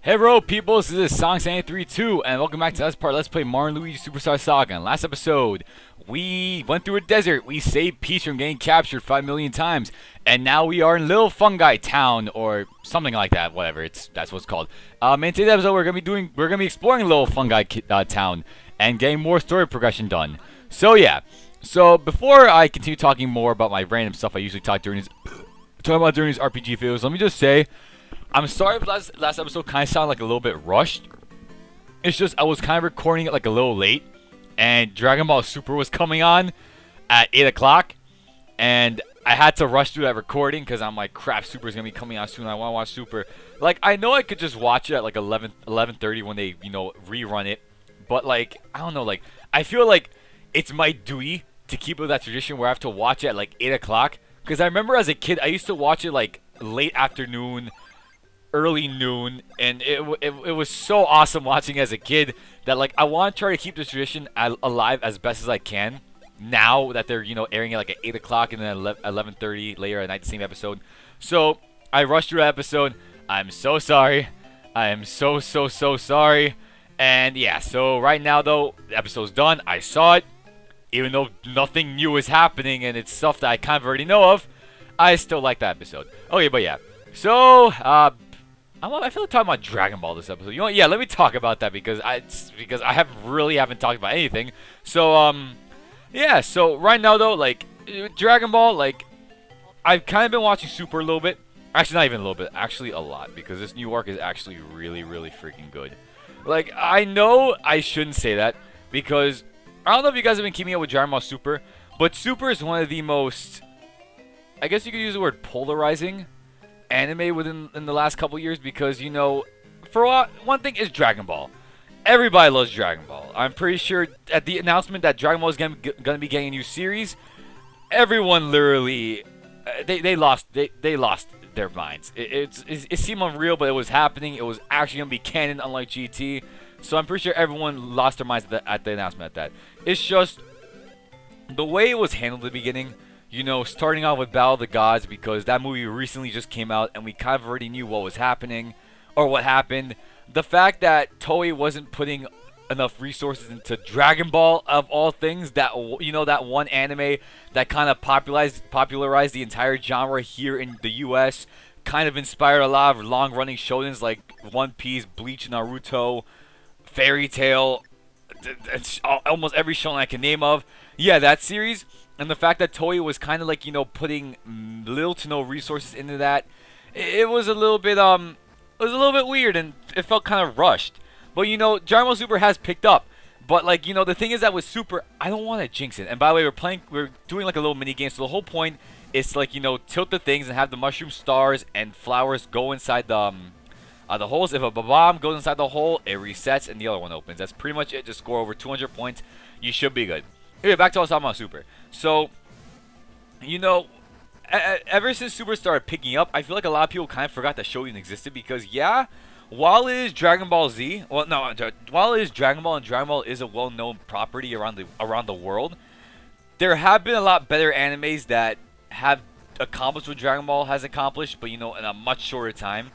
Hello people, this is Song732 and welcome back to this part. Let's play Mario Luigi Superstar Saga. In last episode, we went through a desert, we saved Peach from getting captured 5 million times, and now we are in Little Fungi Town, or something like that, whatever, that's what it's called. In today's episode, we're gonna be exploring Little Fungi Town, and getting more story progression done. So yeah, so before I continue talking more about my random stuff I usually talk during these RPG videos, let me just say, I'm sorry if last episode kind of sounded like a little bit rushed. It's just I was kind of recording it like a little late, and Dragon Ball Super was coming on at 8 o'clock, and I had to rush through that recording because I'm like, crap, Super's going to be coming out soon. I want to watch Super. Like, I know I could just watch it at like 11:30 when they, rerun it, but like, I don't know, like, I feel like it's my duty to keep with that tradition where I have to watch it at like 8 o'clock, because I remember as a kid, I used to watch it like late afternoon, early noon, and it was so awesome watching as a kid that like I want to try to keep this tradition alive as best as I can now that they're airing it like at 8 o'clock and then 11:30 later at night, the same episode. So I rushed through that episode. I'm so sorry. I am so sorry. And yeah, so right now though, the episode's done. I saw it, even though nothing new is happening and it's stuff that I kind of already know of. I still like that episode. Okay, but yeah, so I feel like talking about Dragon Ball this episode. You know what? Yeah, let me talk about that because I haven't talked about anything. So yeah. So right now though, like Dragon Ball, like I've kind of been watching Super a little bit. Actually, not even a little bit. Actually, a lot, because this new arc is actually really freaking good. Like, I know I shouldn't say that because I don't know if you guys have been keeping up with Dragon Ball Super, but Super is one of the most, I guess you could use the word, polarizing anime in the last couple years, because for one thing is Dragon Ball. Everybody loves Dragon Ball. I'm pretty sure at the announcement that Dragon Ball is gonna be getting a new series, everyone literally they lost their minds. It seemed unreal, but it was happening. It was actually gonna be canon, unlike GT. So I'm pretty sure everyone lost their minds at the announcement at that. It's just the way it was handled at the beginning. Starting off with Battle of the Gods, because that movie recently just came out and we kind of already knew what was happening or what happened. The fact that Toei wasn't putting enough resources into Dragon Ball, of all things, that that one anime that kind of popularized the entire genre here in the US, kind of inspired a lot of long-running shonens like One Piece, Bleach, Naruto, Fairy Tail, almost every shonen I can name of. Yeah, that series. And the fact that Toei was kind of like, putting little to no resources into that, it was a little bit weird, and it felt kind of rushed. But Dragon Ball Super has picked up. But like, the thing is that with Super, I don't want to jinx it. And by the way, we're doing like a little mini game. So the whole point is to, like, tilt the things and have the mushroom stars and flowers go inside the holes. If a bomb goes inside the hole, it resets and the other one opens. That's pretty much it. Just score over 200 points. You should be good. Anyway, back to what I was talking about Super. So, ever since Super started picking up, I feel like a lot of people kind of forgot that show even existed, because, yeah, while it is Dragon Ball Z, while it is Dragon Ball and Dragon Ball is a well-known property around the world, there have been a lot better animes that have accomplished what Dragon Ball has accomplished, but, in a much shorter time.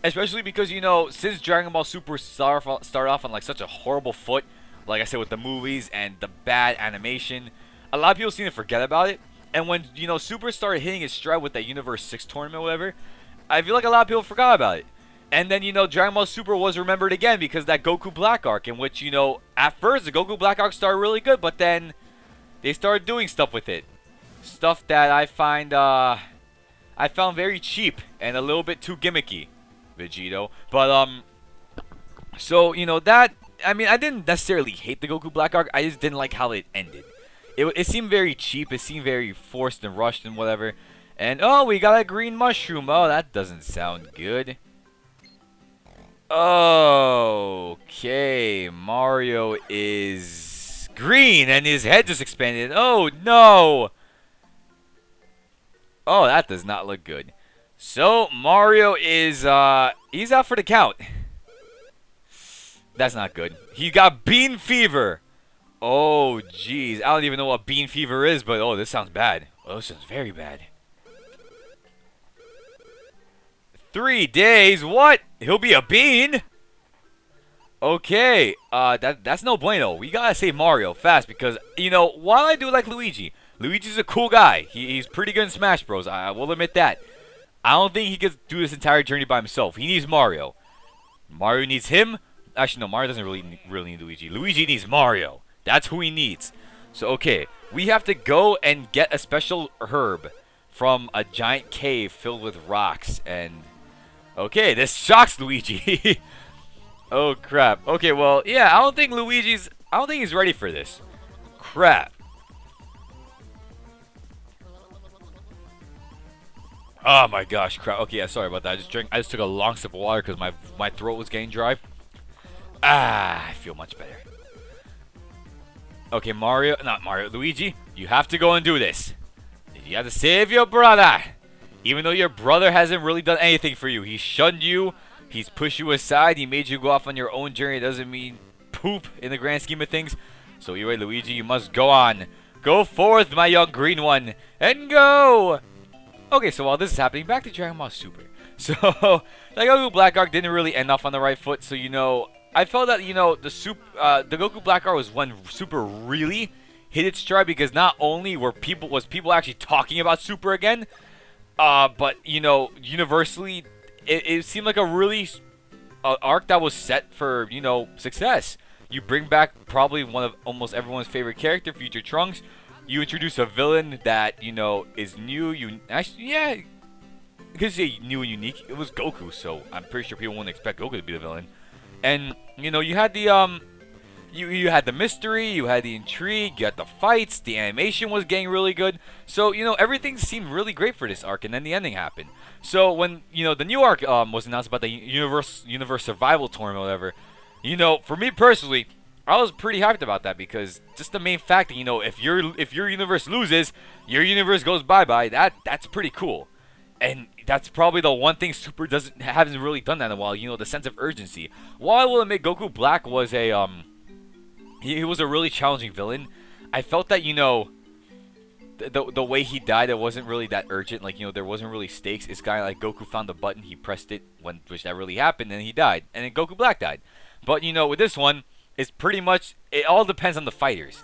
Especially because, since Dragon Ball Super started off on, like, such a horrible foot, like I said, with the movies and the bad animation, a lot of people seem to forget about it. And when, Super started hitting its stride with that Universe 6 tournament or whatever, I feel like a lot of people forgot about it. And then, Dragon Ball Super was remembered again because that Goku Black arc, in which, at first the Goku Black arc started really good, but then they started doing stuff with it. Stuff that I found very cheap and a little bit too gimmicky, Vegito. But, so, that, I mean, I didn't necessarily hate the Goku Black arc, I just didn't like how it ended. It seemed very cheap, it seemed very forced and rushed and whatever. And, oh, we got a green mushroom. Oh, that doesn't sound good. Okay, Mario is green and his head just expanded. Oh, no. Oh, that does not look good. So, Mario is, he's out for the count. That's not good. He got bean fever. Oh, jeez. I don't even know what bean fever is, but oh, this sounds bad. Oh, this sounds very bad. 3 days? What? He'll be a bean? Okay, that's no bueno. We gotta save Mario fast because, while I do like Luigi, Luigi's a cool guy. He's pretty good in Smash Bros. I will admit that. I don't think he could do this entire journey by himself. He needs Mario. Mario needs him. Actually, no, Mario doesn't really need Luigi. Luigi needs Mario. That's who he needs. So, okay, we have to go and get a special herb from a giant cave filled with rocks. And, okay, this shocks Luigi. Oh, crap. Okay, well, yeah, I don't think he's ready for this. Crap. Oh my gosh, crap. Okay, yeah, sorry about that. I just took a long sip of water because my throat was getting dry. I feel much better. Okay, Luigi, you have to go and do this. You have to save your brother. Even though your brother hasn't really done anything for you. He shunned you. He's pushed you aside. He made you go off on your own journey. It doesn't mean poop in the grand scheme of things. So anyway, Luigi, you must go on. Go forth, my young green one, and go. Okay, so while this is happening, back to Dragon Ball Super. So, the Goku Black Arc didn't really end off on the right foot. So, I felt that, the Goku Black Arc was when Super really hit its stride because not only was people actually talking about Super again, but, universally, it seemed like a really arc that was set for, success. You bring back probably one of almost everyone's favorite character, Future Trunks. You introduce a villain that, is new. Actually, yeah, you could say new and unique. It was Goku, so I'm pretty sure people wouldn't expect Goku to be the villain. And, you had the, you had the mystery, you had the intrigue, you had the fights, the animation was getting really good. So, everything seemed really great for this arc, and then the ending happened. So, when, the new arc was announced about the Universe Survival Tournament or whatever, for me personally, I was pretty hyped about that because just the main fact that, if your universe loses, your universe goes bye-bye, that's pretty cool. And that's probably the one thing Super hasn't really done that in a while, the sense of urgency. While I will admit Goku Black was he was a really challenging villain, I felt that, the way he died, it wasn't really that urgent. Like, there wasn't really stakes. It's kind of like Goku found the button, he pressed it, which that really happened, and he died. And then Goku Black died. But, with this one, it's pretty much, it all depends on the fighters.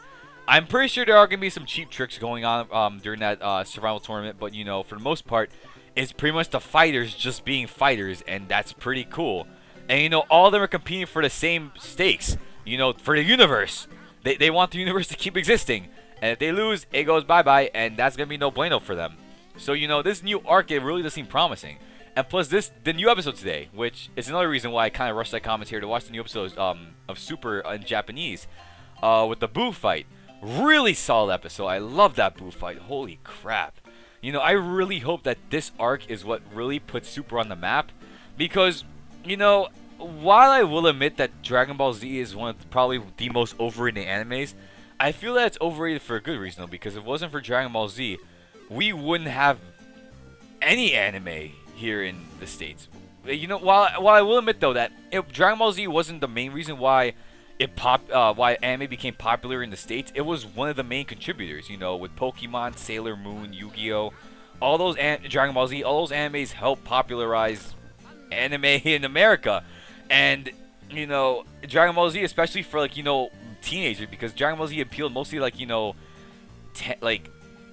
I'm pretty sure there are going to be some cheap tricks going on during that survival tournament, but, for the most part, it's pretty much the fighters just being fighters, and that's pretty cool. And, all of them are competing for the same stakes, for the universe. They want the universe to keep existing. And if they lose, it goes bye-bye, and that's going to be no bueno for them. So, this new arc, it really does seem promising. And plus, the new episode today, which is another reason why I kind of rushed that commentary to watch the new episodes of Super in Japanese, with the Boo fight. Really solid episode. I love that Boo fight. Holy crap. I really hope that this arc is what really puts Super on the map. Because, while I will admit that Dragon Ball Z is one of probably the most overrated animes, I feel that it's overrated for a good reason, though. Because if it wasn't for Dragon Ball Z, we wouldn't have any anime here in the States. While I will admit though that Dragon Ball Z wasn't the main reason why why anime became popular in the States, it was one of the main contributors. With Pokemon, Sailor Moon, Yu-Gi-Oh, all those Dragon Ball Z, all those animes helped popularize anime in America, and Dragon Ball Z, especially for teenagers, because Dragon Ball Z appealed mostly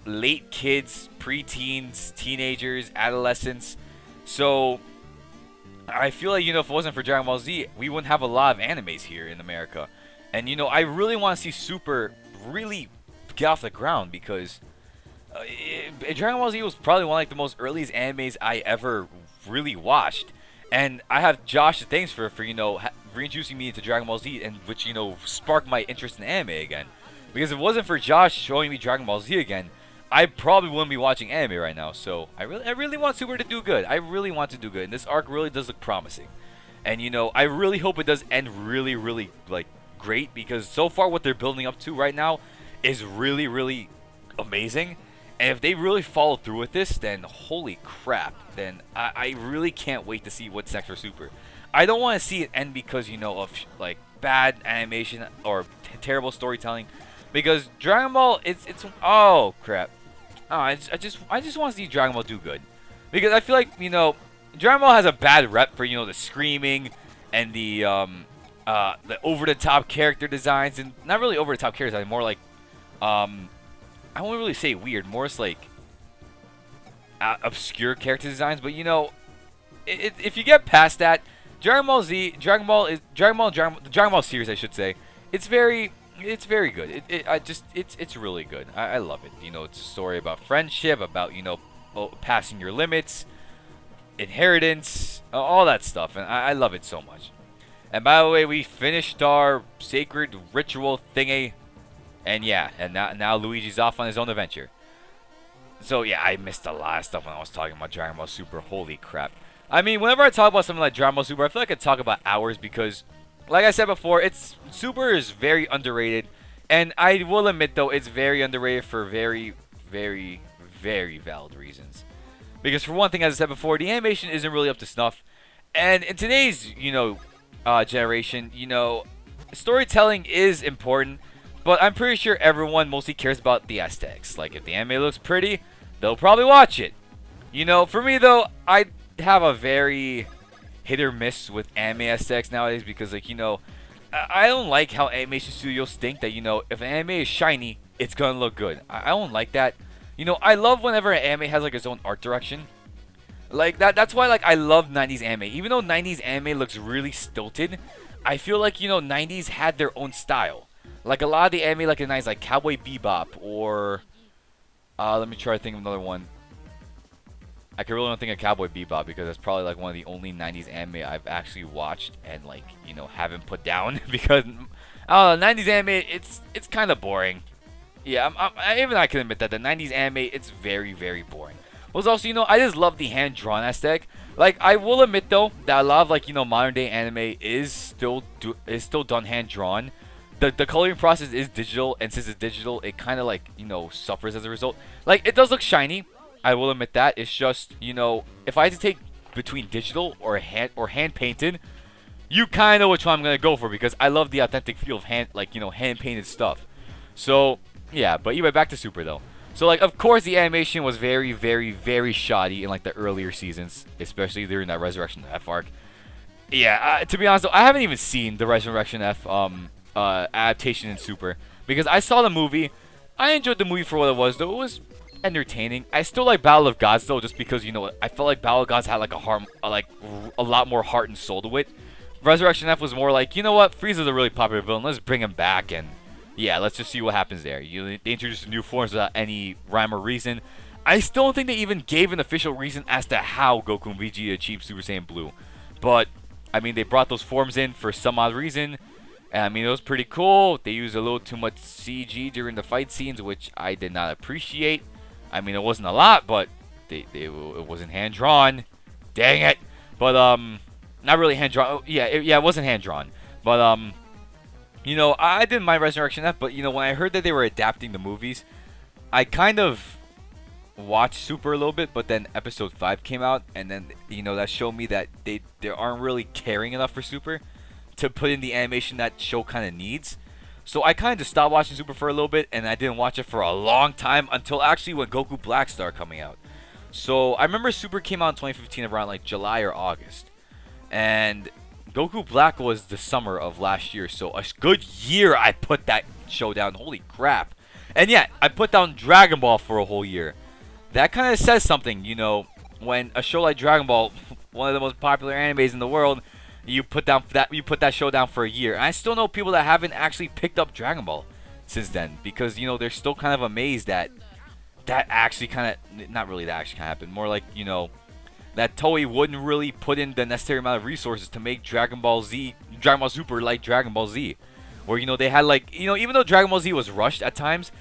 late kids, preteens, teenagers, adolescents. So I feel like, if it wasn't for Dragon Ball Z, we wouldn't have a lot of animes here in America. And, I really want to see Super really get off the ground because Dragon Ball Z was probably one of the most earliest animes I ever really watched. And I have Josh to thanks for reintroducing me into Dragon Ball Z, and which, sparked my interest in anime again. Because if it wasn't for Josh showing me Dragon Ball Z again, I probably wouldn't be watching anime right now. So I really want Super to do good. I really want to do good, and this arc really does look promising. And I really hope it does end really, really great, because so far what they're building up to right now is really, really amazing. And if they really follow through with this, then holy crap! Then I really can't wait to see what's next for Super. I don't want to see it end because of bad animation or terrible storytelling. Because Dragon Ball, it's oh crap. Oh, I just want to see Dragon Ball do good. Because I feel like, Dragon Ball has a bad rep for the screaming and the over the top character designs, and not really over the top character design, more like I won't really say weird, more it's like obscure character designs. But if you get past that, Dragon Ball Z, the Dragon Ball series, I should say, it's very good. It's really good. I love it. It's a story about friendship, about passing your limits, inheritance, all that stuff, and I love it so much. And by the way, we finished our sacred ritual thingy, and yeah, and now Luigi's off on his own adventure. So yeah, I missed a lot of stuff when I was talking about Dragon Ball Super. Holy crap! I mean, whenever I talk about something like Dragon Ball Super, I feel like I talk about hours because, like I said before, Super is very underrated, and I will admit though, it's very underrated for very, very, very valid reasons. Because for one thing, as I said before, the animation isn't really up to snuff, and in today's generation, storytelling is important, but I'm pretty sure everyone mostly cares about the aesthetics. Like if the anime looks pretty, they'll probably watch it. For me though, I have a very hit or miss with anime aesthetics nowadays because I don't like how animation studios think that if an anime is shiny, it's gonna look good. I don't like that. I love whenever an anime has like its own art direction. Like that's why I love 90s anime. Even though 90s anime looks really stilted, I feel like 90s had their own style. Like a lot of the anime like in the 90s, like Cowboy Bebop, or let me try to think of another one. I can really don't think of Cowboy Bebop because that's probably like one of the only 90s anime I've actually watched and haven't put down because I don't know, 90s anime it's kind of boring. Yeah, even I can admit that the 90s anime it's very, very boring. Was also, I just love the hand-drawn aesthetic. Like, I will admit, though, that a lot of, modern-day anime is still done hand-drawn. The coloring process is digital, and since it's digital, it kind of, suffers as a result. Like, it does look shiny. I will admit that. It's just, if I had to take between digital or hand-painted, you kind of know which one I'm going to go for because I love the authentic feel of hand-painted stuff. So, yeah, but anyway, back to Super, though. So, of course, the animation was very, very, very shoddy in, the earlier seasons, especially during that Resurrection F arc. Yeah, to be honest, though, I haven't even seen the Resurrection F adaptation in Super, because I saw the movie. I enjoyed the movie for what it was, though. It was entertaining. I still like Battle of Gods, though, just because, I felt like Battle of Gods had, a lot more heart and soul to it. Resurrection F was more like, you know what, Frieza's a really popular villain, let's bring him back, and yeah, let's just see what happens there. They introduced new forms without any rhyme or reason. I still don't think they even gave an official reason as to how Goku and Vegeta achieved Super Saiyan Blue. But, I mean, they brought those forms in for some odd reason. And, I mean, it was pretty cool. They used a little too much CG during the fight scenes, which I did not appreciate. I mean, it wasn't a lot, but it wasn't hand-drawn. Dang it. But, not really hand-drawn. Yeah, it wasn't hand-drawn. But, I didn't mind Resurrection F, but, when I heard that they were adapting the movies, I kind of watched Super a little bit, but then Episode 5 came out, and then, that showed me that they aren't really caring enough for Super to put in the animation that show kind of needs. So I kind of just stopped watching Super for a little bit, and I didn't watch it for a long time until actually when Goku Black started coming out. So I remember Super came out in 2015 around, July or August. And Goku Black was the summer of last year, so a good year I put that show down. Holy crap. And yeah, I put down Dragon Ball for a whole year. That kind of says something, when a show like Dragon Ball, one of the most popular animes in the world, you put that show down for a year. And I still know people that haven't actually picked up Dragon Ball since then because, they're still kind of amazed that actually kind of, not really that actually kind of happened, more like, that Toei wouldn't really put in the necessary amount of resources to make Dragon Ball Super like Dragon Ball Z. Where, they had even though Dragon Ball Z was rushed at times,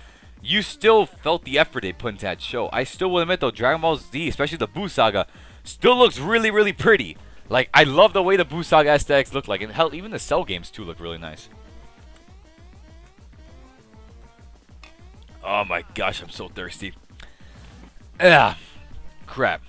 you still felt the effort they put into that show. I still will admit, though, Dragon Ball Z, especially the Buu Saga, still looks really, really pretty. I love the way the Buu Saga aesthetics look like. And hell, even the Cell games, too, look really nice. Oh my gosh, I'm so thirsty. Ah, crap.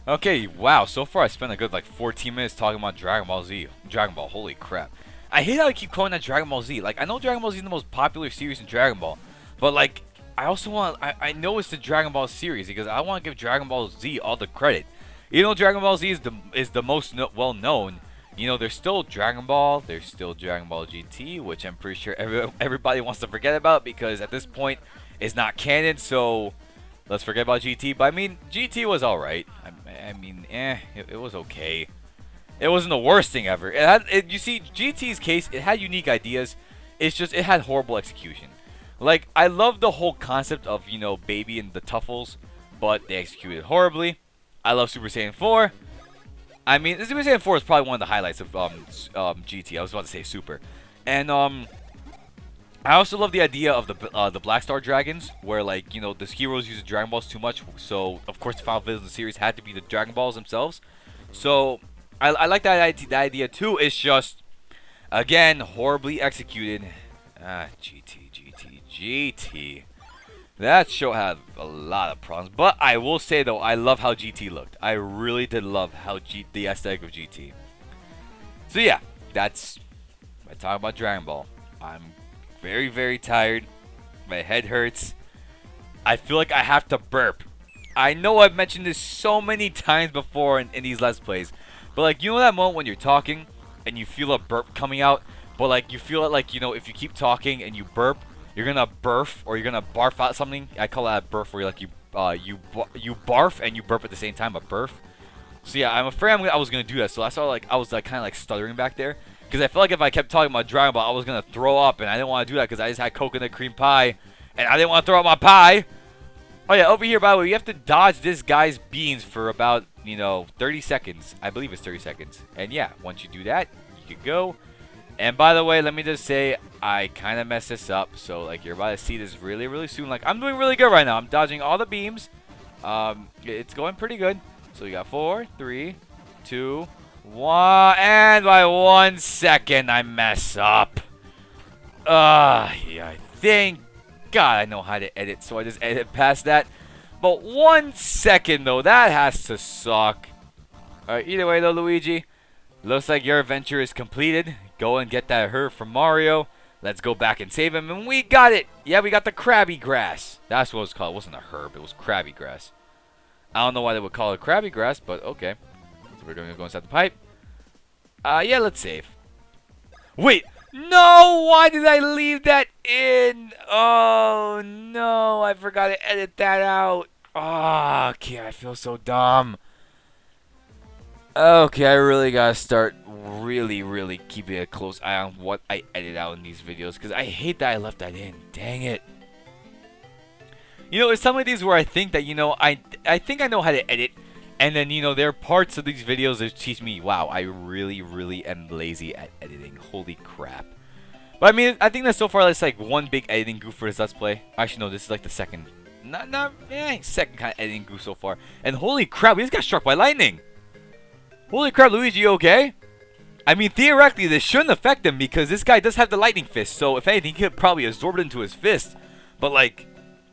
Okay, wow, so far I spent a good 14 minutes talking about Dragon Ball Z. Dragon Ball, holy crap. I hate how I keep calling that Dragon Ball Z. I know Dragon Ball Z is the most popular series in Dragon Ball, but I also want, I know it's the Dragon Ball series because I want to give Dragon Ball Z all the credit. Even though Dragon Ball Z is the most well known, you know, there's still Dragon Ball, there's still Dragon Ball GT, which I'm pretty sure everybody wants to forget about because at this point it's not canon. So let's forget about GT. But I mean, GT was alright. I mean, it was okay. It wasn't the worst thing ever. You see, GT's case, it had unique ideas. It's just it had horrible execution. Like, I love the whole concept of, you know, Baby and the Tuffles, but they executed horribly. I love Super Saiyan 4. I mean, Super Saiyan 4 is probably one of the highlights of GT. I was about to say Super. And I also love the idea of the Black Star Dragons, where, like, you know, the heroes use the Dragon Balls too much, so of course the final villains of the series had to be the Dragon Balls themselves. So I like that idea too. It's just, again, horribly executed. GT. That show had a lot of problems, but I will say though, I love how GT looked. I really did love how the aesthetic of GT. So yeah, that's I talk about Dragon Ball. I'm very, very tired. My head hurts. I feel like I have to burp. I know I've mentioned this so many times before in these Let's Plays, but like, you know that moment when you're talking and you feel a burp coming out, but like you feel it like, you know, if you keep talking and you burp, you're gonna burf or you're gonna barf out something. I call that a burf, where like you barf and you burp at the same time, a burf. So yeah, I'm afraid I was gonna do that. So that's why I was like kind of like stuttering back there, because I felt like if I kept talking about Dragon Ball, I was gonna throw up, and I didn't want to do that because I just had coconut cream pie, and I didn't want to throw up my pie. Oh yeah, over here, by the way, you have to dodge this guy's beans for about, you know, 30 seconds. I believe it's 30 seconds. And yeah, once you do that, you can go. And by the way, let me just say, I kind of messed this up. So, like, you're about to see this really, really soon. Like, I'm doing really good right now. I'm dodging all the beams. It's going pretty good. So, you got 4, 3, 2, 1. And by 1 second, I mess up. Yeah, I think. God, I know how to edit. So, I just edit past that. But 1 second, though, that has to suck. Alright, either way, though, Luigi. Looks like your adventure is completed. Go and get that herb from Mario. Let's go back and save him. And we got it. Yeah, we got the Krabby Grass. That's what it was called. It wasn't a herb. It was Krabby Grass. I don't know why they would call it Krabby Grass, but okay. So we're going to go inside the pipe. Yeah, let's save. Wait. No! Why did I leave that in? Oh, no. I forgot to edit that out. Oh, okay. I feel so dumb. Okay, I really gotta start really keeping a close eye on what I edit out in these videos, because I hate that I left that in. Dang it. You know, it's some of these where I think that, you know, I think I know how to edit, and then, you know, there are parts of these videos that teach me, wow, I really am lazy at editing. Holy crap. But I mean, I think that so far that's like one big editing goof for this Let's Play. Actually, no, this is like the second second kind of editing goof so far. And holy crap, we just got struck by lightning. Holy crap, Luigi, you okay? I mean, theoretically, this shouldn't affect him because this guy does have the lightning fist. So, if anything, he could probably absorb it into his fist. But, like,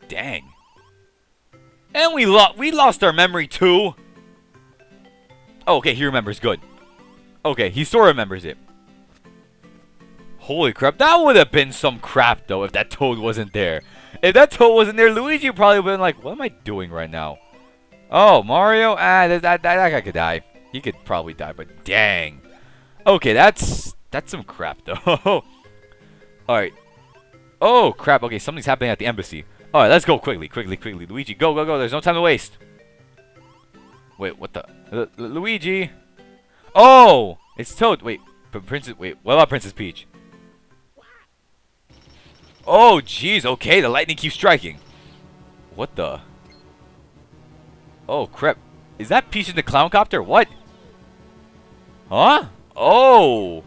dang. And we lost our memory, too. Oh, okay, he remembers. Good. Okay, he sort of remembers it. Holy crap, that would have been some crap, though, if that Toad wasn't there. If that Toad wasn't there, Luigi probably would have been like, what am I doing right now? Oh, Mario? That guy could die. He could probably die, but dang. Okay, that's some crap, though. Alright. Oh, crap. Okay, something's happening at the embassy. Alright, let's go quickly. Luigi, go. There's no time to waste. Wait, what the? Luigi. Oh, it's Toad. Wait, Princess. Wait, what about Princess Peach? Oh, jeez. Okay, the lightning keeps striking. What the? Oh, crap. Is that Peach in the clown copter? What? Huh? Oh.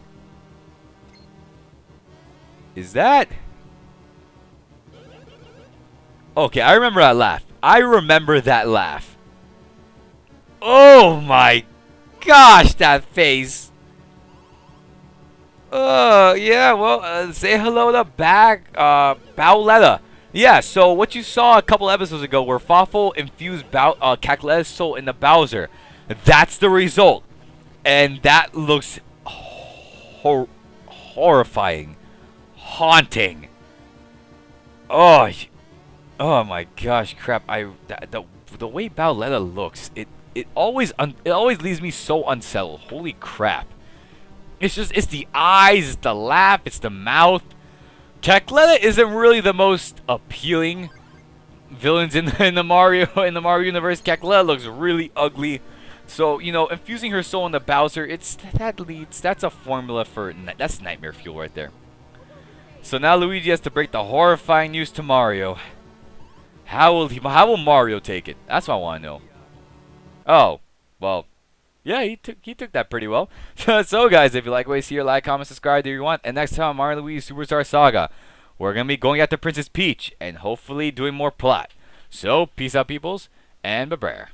Is that? Okay, I remember that laugh. Oh my gosh, that face. Yeah, well, say hello to Bowletta. Yeah, so what you saw a couple episodes ago where Fawful infused Cactuletta's soul into Bowser, that's the result. And that looks horrifying. Haunting. Oh my gosh, crap. The way Bowletta looks, it it always leaves me so unsettled. Holy crap! It's the eyes, it's the laugh, it's the mouth. Cackletta isn't really the most appealing villains in the Mario universe. Cackletta looks really ugly. So, infusing her soul into Bowser, that's a formula that's nightmare fuel right there. So now Luigi has to break the horrifying news to Mario. How will Mario take it? That's what I want to know. Oh, well, yeah, he took that pretty well. So guys, if you like what you see, like, comment, subscribe if you want. And next time on Mario Luigi Superstar Saga, we're gonna be going after Princess Peach and hopefully doing more plot. So peace out, peoples, and bye-bye.